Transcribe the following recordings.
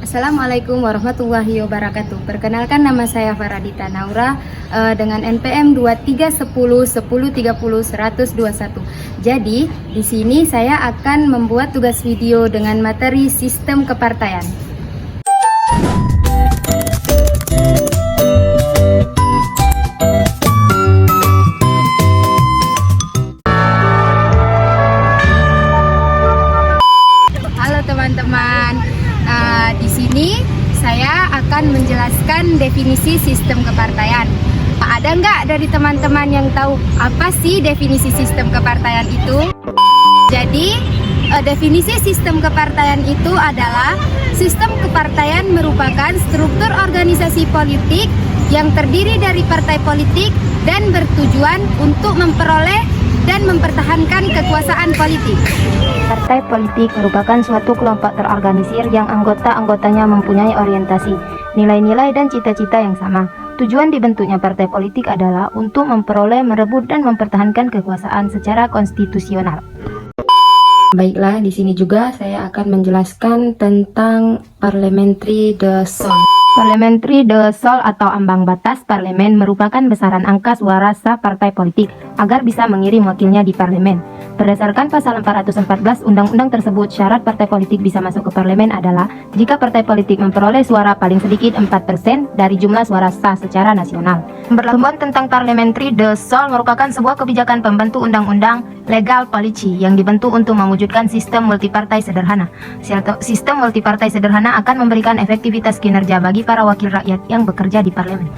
Assalamualaikum warahmatullahi wabarakatuh. Perkenalkan, nama saya Faradita Naura dengan NPM 23101030 121. Jadi, di sini saya akan membuat tugas video dengan materi sistem kepartaian. Halo teman-teman. Di sini saya akan menjelaskan definisi sistem kepartaian. Ada nggak dari teman-teman yang tahu apa sih definisi sistem kepartaian itu? Jadi, definisi sistem kepartaian itu adalah sistem kepartaian merupakan struktur organisasi politik yang terdiri dari partai politik dan bertujuan untuk memperoleh dan mempertahankan kekuasaan politik. Partai politik merupakan suatu kelompok terorganisir yang anggota-anggotanya mempunyai orientasi, nilai-nilai dan cita-cita yang sama. Tujuan dibentuknya partai politik adalah untuk memperoleh, merebut, dan mempertahankan kekuasaan secara konstitusional. Baiklah, di sini juga saya akan menjelaskan tentang parliamentary threshold. Parliamentary threshold atau ambang batas parlemen merupakan besaran angka suara sah partai politik agar bisa mengirim wakilnya di parlemen. Berdasarkan pasal 414 undang-undang tersebut, syarat partai politik bisa masuk ke parlemen adalah jika partai politik memperoleh suara paling sedikit 4% dari jumlah suara sah secara nasional. Pemberlakuan tentang parliamentary threshold merupakan sebuah kebijakan pembentuk undang-undang legal policy yang dibentuk untuk mewujudkan sistem multipartai sederhana. Sistem multipartai sederhana akan memberikan efektivitas kinerja bagi para wakil rakyat yang bekerja di parlemen.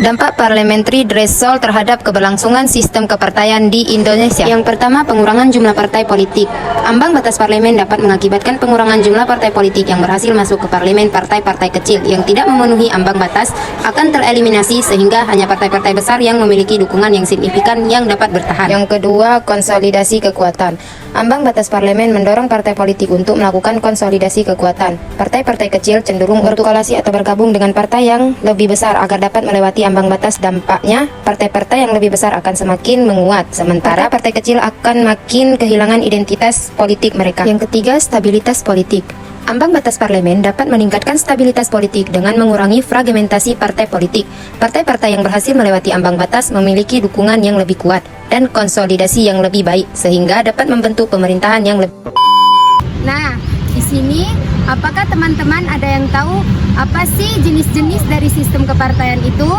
Dampak parliamentary threshold terhadap keberlangsungan sistem kepartaian di Indonesia. Yang pertama, pengurangan jumlah partai politik. Ambang batas parlemen dapat mengakibatkan pengurangan jumlah partai politik yang berhasil masuk ke parlemen. Partai-partai kecil yang tidak memenuhi ambang batas akan tereliminasi sehingga hanya partai-partai besar yang memiliki dukungan yang signifikan yang dapat bertahan. Yang kedua, konsolidasi kekuatan. Ambang batas parlemen mendorong partai politik untuk melakukan konsolidasi kekuatan. Partai-partai kecil cenderung berkoalisi atau bergabung dengan partai yang lebih besar agar dapat melewati ambang batas. Dampaknya, partai-partai yang lebih besar akan semakin menguat, sementara partai kecil akan makin kehilangan identitas politik mereka. Yang ketiga, stabilitas politik. Ambang batas parlemen dapat meningkatkan stabilitas politik dengan mengurangi fragmentasi partai politik. Partai-partai yang berhasil melewati ambang batas memiliki dukungan yang lebih kuat dan konsolidasi yang lebih baik sehingga dapat membentuk pemerintahan yang lebih. Nah, di sini apakah teman-teman ada yang tahu apa sih jenis-jenis dari sistem kepartaian itu?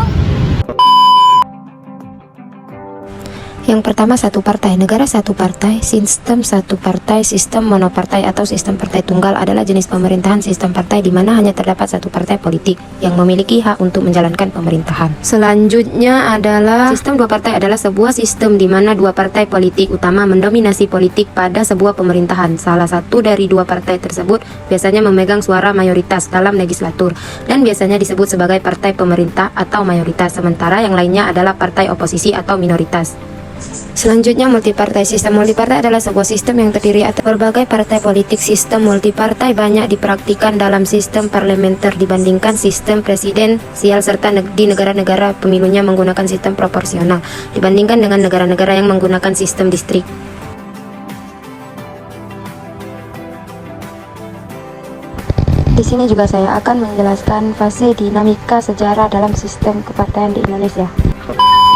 Yang pertama, satu partai, negara satu partai, sistem satu partai, sistem monopartai atau sistem partai tunggal adalah jenis pemerintahan sistem partai di mana hanya terdapat satu partai politik yang memiliki hak untuk menjalankan pemerintahan. Selanjutnya adalah sistem dua partai adalah sebuah sistem di mana dua partai politik utama mendominasi politik pada sebuah pemerintahan. Salah satu dari dua partai tersebut biasanya memegang suara mayoritas dalam legislatur dan biasanya disebut sebagai partai pemerintah atau mayoritas, sementara yang lainnya adalah partai oposisi atau minoritas. Selanjutnya, multipartai. Sistem multipartai adalah sebuah sistem yang terdiri atas berbagai partai politik. Sistem multipartai banyak dipraktikkan dalam sistem parlementer dibandingkan sistem presidensial serta di negara-negara pemilunya menggunakan sistem proporsional dibandingkan dengan negara-negara yang menggunakan sistem distrik. Di sini juga saya akan menjelaskan fase dinamika sejarah dalam sistem kepartaian di Indonesia.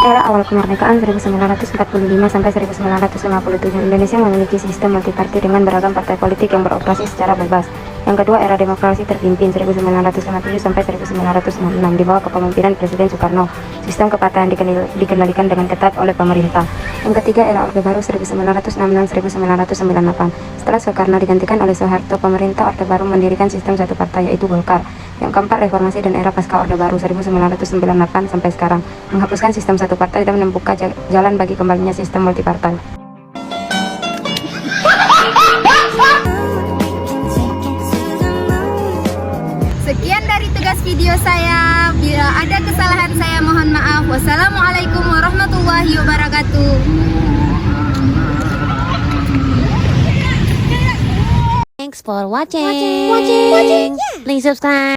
Era awal kemerdekaan 1945 sampai 1957, Indonesia memiliki sistem multiparti dengan beragam partai politik yang beroperasi secara bebas. Yang kedua, era demokrasi terpimpin 1957 sampai 1966 di bawah kepemimpinan Presiden Soekarno. Sistem kepartaian dikendalikan dengan ketat oleh pemerintah. Yang ketiga, era Orde Baru 1966-1998. Setelah Soekarno digantikan oleh Soeharto, pemerintah Orde Baru mendirikan sistem satu partai yaitu Golkar. Yang keempat, reformasi dan era pasca Orde Baru 1998 sampai sekarang, menghapuskan sistem satu partai dan membuka jalan bagi kembalinya sistem multipartai. Sekian dari tugas video saya. Bila ada kesalahan saya mohon maaf. Wassalamualaikum warahmatullahi wabarakatuh. Thanks for watching. Please subscribe.